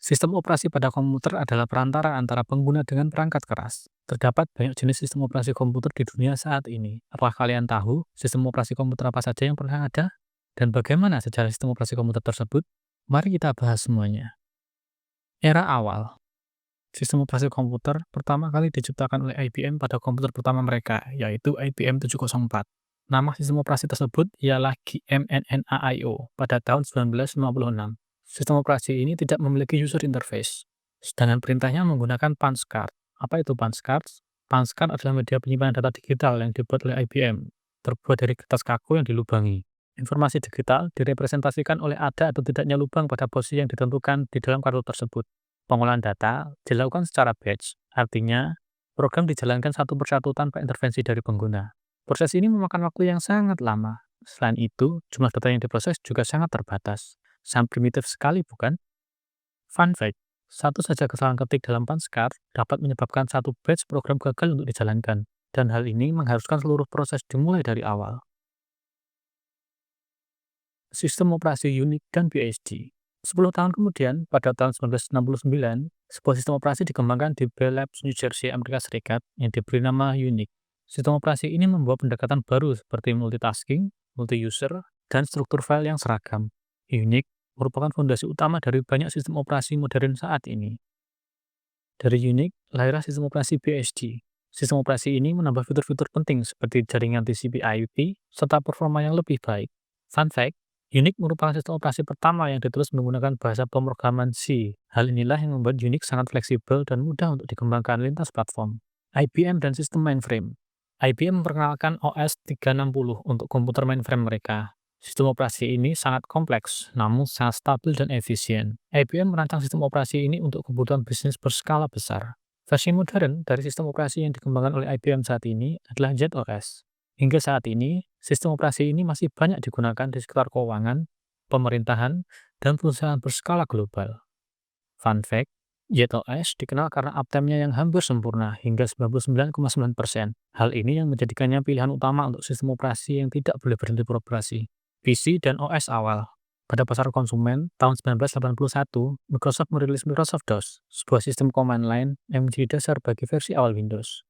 Sistem operasi pada komputer adalah perantara antara pengguna dengan perangkat keras. Terdapat banyak jenis sistem operasi komputer di dunia saat ini. Apakah kalian tahu sistem operasi komputer apa saja yang pernah ada? Dan bagaimana sejarah sistem operasi komputer tersebut? Mari kita bahas semuanya. Era awal. Sistem operasi komputer pertama kali diciptakan oleh IBM pada komputer pertama mereka, yaitu IBM 704. Nama sistem operasi tersebut ialah GMNNAIO pada tahun 1956. Sistem operasi ini tidak memiliki user interface, sedangkan perintahnya menggunakan punch card. Apa itu punch card? Punch card adalah media penyimpanan data digital yang dibuat oleh IBM, terbuat dari kertas kaku yang dilubangi. Informasi digital direpresentasikan oleh ada atau tidaknya lubang pada posisi yang ditentukan di dalam kartu tersebut. Pengolahan data dilakukan secara batch, artinya program dijalankan satu persatu tanpa intervensi dari pengguna. Proses ini memakan waktu yang sangat lama. Selain itu, jumlah data yang diproses juga sangat terbatas. Sangat primitif sekali, bukan? Fun fact, satu saja kesalahan ketik dalam punch card dapat menyebabkan satu batch program gagal untuk dijalankan, dan hal ini mengharuskan seluruh proses dimulai dari awal. Sistem operasi Unix dan BSD. 10 tahun kemudian, pada tahun 1969, sebuah sistem operasi dikembangkan di Bell Labs, New Jersey, Amerika Serikat yang diberi nama Unix. Sistem operasi ini membawa pendekatan baru seperti multitasking, multi-user, dan struktur file yang seragam. Unix merupakan fondasi utama dari banyak sistem operasi modern saat ini. Dari Unix, lahirlah sistem operasi BSD. Sistem operasi ini menambah fitur-fitur penting seperti jaringan TCP/IP serta performa yang lebih baik. Fun fact, Unix merupakan sistem operasi pertama yang ditulis menggunakan bahasa pemrograman C. Hal inilah yang membuat Unix sangat fleksibel dan mudah untuk dikembangkan lintas platform. IBM dan sistem mainframe. IBM memperkenalkan OS 360 untuk komputer mainframe mereka. Sistem operasi ini sangat kompleks, namun sangat stabil dan efisien. IBM merancang sistem operasi ini untuk kebutuhan bisnis berskala besar. Versi modern dari sistem operasi yang dikembangkan oleh IBM saat ini adalah ZOS. Hingga saat ini, sistem operasi ini masih banyak digunakan di sekitar keuangan, pemerintahan, dan perusahaan berskala global. Fun fact, ZOS dikenal karena uptime-nya yang hampir sempurna hingga 99,9%. Hal ini yang menjadikannya pilihan utama untuk sistem operasi yang tidak boleh berhenti beroperasi. PC dan OS awal. Pada pasar konsumen, tahun 1981, Microsoft merilis Microsoft DOS, sebuah sistem command line yang menjadi dasar bagi versi awal Windows.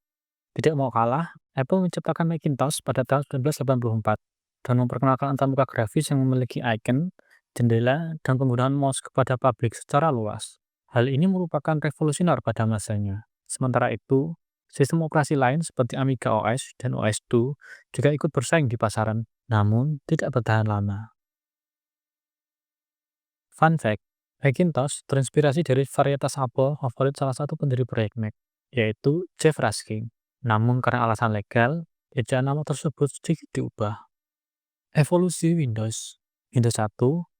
Tidak mau kalah, Apple menciptakan Macintosh pada tahun 1984 dan memperkenalkan antarmuka grafis yang memiliki icon, jendela, dan penggunaan mouse kepada publik secara luas. Hal ini merupakan revolusioner pada masanya. Sementara itu, sistem operasi lain seperti Amiga OS dan OS2 juga ikut bersaing di pasaran, namun tidak bertahan lama. Fun fact, Macintosh terinspirasi dari varietas apel favorit salah satu pendiri proyek Mac, yaitu Jeff Raskin. Namun karena alasan legal, ejaan nama tersebut sedikit diubah. Evolusi Windows. Windows 1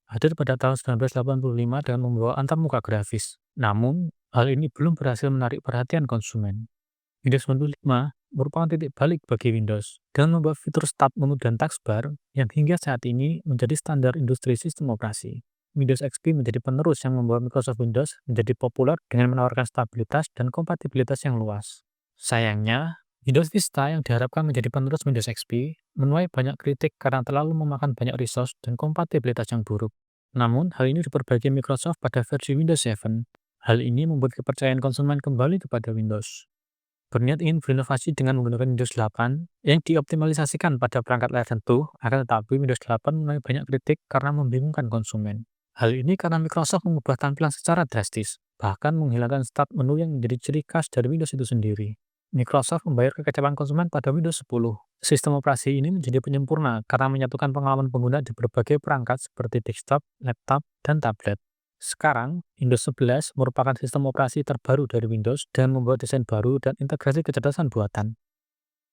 hadir pada tahun 1985 dengan membawa antarmuka grafis. Namun, hal ini belum berhasil menarik perhatian konsumen. Windows 95 merupakan titik balik bagi Windows dengan membawa fitur Start menu dan taskbar yang hingga saat ini menjadi standar industri sistem operasi. Windows XP menjadi penerus yang membawa Microsoft Windows menjadi populer dengan menawarkan stabilitas dan kompatibilitas yang luas. Sayangnya, Windows Vista yang diharapkan menjadi penerus Windows XP menuai banyak kritik karena terlalu memakan banyak resource dan kompatibilitas yang buruk. Namun, hal ini diperbaiki Microsoft pada versi Windows 7. Hal ini membuat kepercayaan konsumen kembali kepada Windows. Berniat ingin berinovasi dengan menggunakan Windows 8 yang dioptimalisasikan pada perangkat layar sentuh, akan tetapi Windows 8 menuai banyak kritik karena membingungkan konsumen. Hal ini karena Microsoft mengubah tampilan secara drastis, bahkan menghilangkan start menu yang menjadi ciri khas dari Windows itu sendiri. Microsoft membayar kekecewaan konsumen pada Windows 10. Sistem operasi ini menjadi penyempurna karena menyatukan pengalaman pengguna di berbagai perangkat seperti desktop, laptop, dan tablet. Sekarang, Windows 11 merupakan sistem operasi terbaru dari Windows dan membawa desain baru dan integrasi kecerdasan buatan.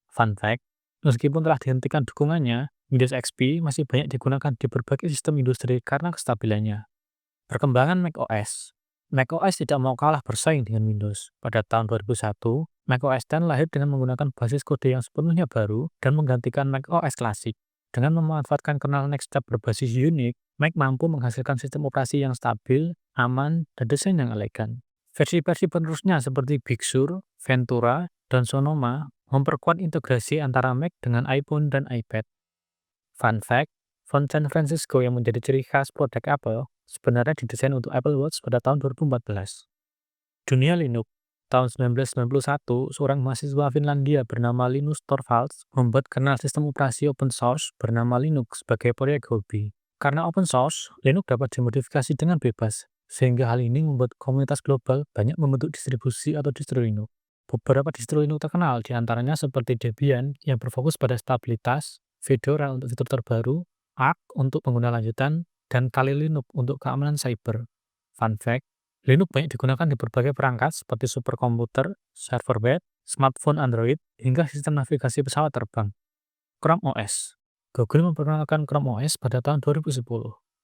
Fun fact, meskipun telah dihentikan dukungannya, Windows XP masih banyak digunakan di berbagai sistem industri karena kestabilannya. Perkembangan macOS. macOS tidak mau kalah bersaing dengan Windows. Pada tahun 2001, macOS 10 lahir dengan menggunakan basis kode yang sepenuhnya baru dan menggantikan macOS klasik. Dengan memanfaatkan kernel Nextstep berbasis Unix, Mac mampu menghasilkan sistem operasi yang stabil, aman, dan desain yang elegan. Versi-versi penerusnya seperti Big Sur, Ventura, dan Sonoma memperkuat integrasi antara Mac dengan iPhone dan iPad. Fun fact, font San Francisco yang menjadi ciri khas produk Apple sebenarnya didesain untuk Apple Watch pada tahun 2014. Dunia Linux. Tahun 1991, seorang mahasiswa Finlandia bernama Linus Torvalds membuat kernel sistem operasi open source bernama Linux sebagai proyek hobi. Karena open source, Linux dapat dimodifikasi dengan bebas, sehingga hal ini membuat komunitas global banyak membentuk distribusi atau distro Linux. Beberapa distro Linux terkenal diantaranya seperti Debian yang berfokus pada stabilitas, Fedora untuk fitur terbaru, Arch untuk pengguna lanjutan, dan Kali Linux untuk keamanan cyber. Fun fact, Linux banyak digunakan di berbagai perangkat seperti superkomputer, server web, smartphone Android, hingga sistem navigasi pesawat terbang. Chrome OS. Google memperkenalkan Chrome OS pada tahun 2010.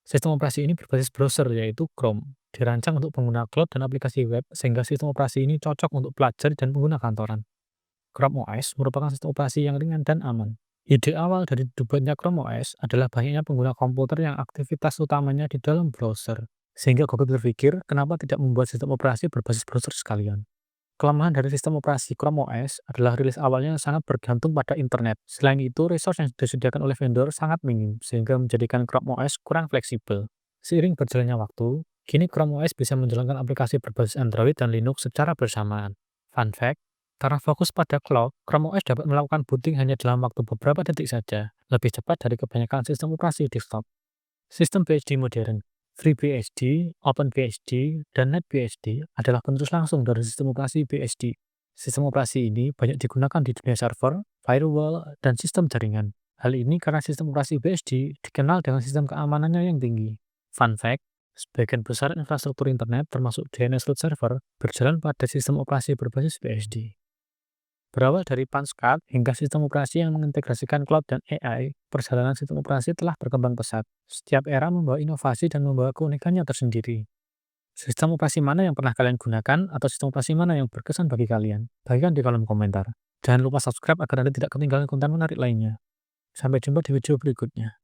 Sistem operasi ini berbasis browser yaitu Chrome. Dirancang untuk pengguna cloud dan aplikasi web sehingga sistem operasi ini cocok untuk pelajar dan pengguna kantoran. Chrome OS merupakan sistem operasi yang ringan dan aman. Ide awal dari dibuatnya Chrome OS adalah banyaknya pengguna komputer yang aktivitas utamanya di dalam browser. Sehingga Google berpikir, kenapa tidak membuat sistem operasi berbasis browser sekalian? Kelemahan dari sistem operasi Chrome OS adalah rilis awalnya sangat bergantung pada internet. Selain itu, resource yang disediakan oleh vendor sangat minim, sehingga menjadikan Chrome OS kurang fleksibel. Seiring berjalannya waktu, kini Chrome OS bisa menjalankan aplikasi berbasis Android dan Linux secara bersamaan. Fun fact, karena fokus pada cloud, Chrome OS dapat melakukan booting hanya dalam waktu beberapa detik saja, lebih cepat dari kebanyakan sistem operasi desktop. Sistem BSD modern, FreeBSD, OpenBSD, dan NetBSD adalah penerus langsung dari sistem operasi BSD. Sistem operasi ini banyak digunakan di dunia server, firewall, dan sistem jaringan. Hal ini karena sistem operasi BSD dikenal dengan sistem keamanannya yang tinggi. Fun fact, sebagian besar infrastruktur internet termasuk DNS root server berjalan pada sistem operasi berbasis BSD. Berawal dari Punchcard hingga sistem operasi yang mengintegrasikan cloud dan AI, perjalanan sistem operasi telah berkembang pesat. Setiap era membawa inovasi dan membawa keunikannya tersendiri. Sistem operasi mana yang pernah kalian gunakan atau sistem operasi mana yang berkesan bagi kalian? Bagikan di kolom komentar. Jangan lupa subscribe agar Anda tidak ketinggalan konten menarik lainnya. Sampai jumpa di video berikutnya.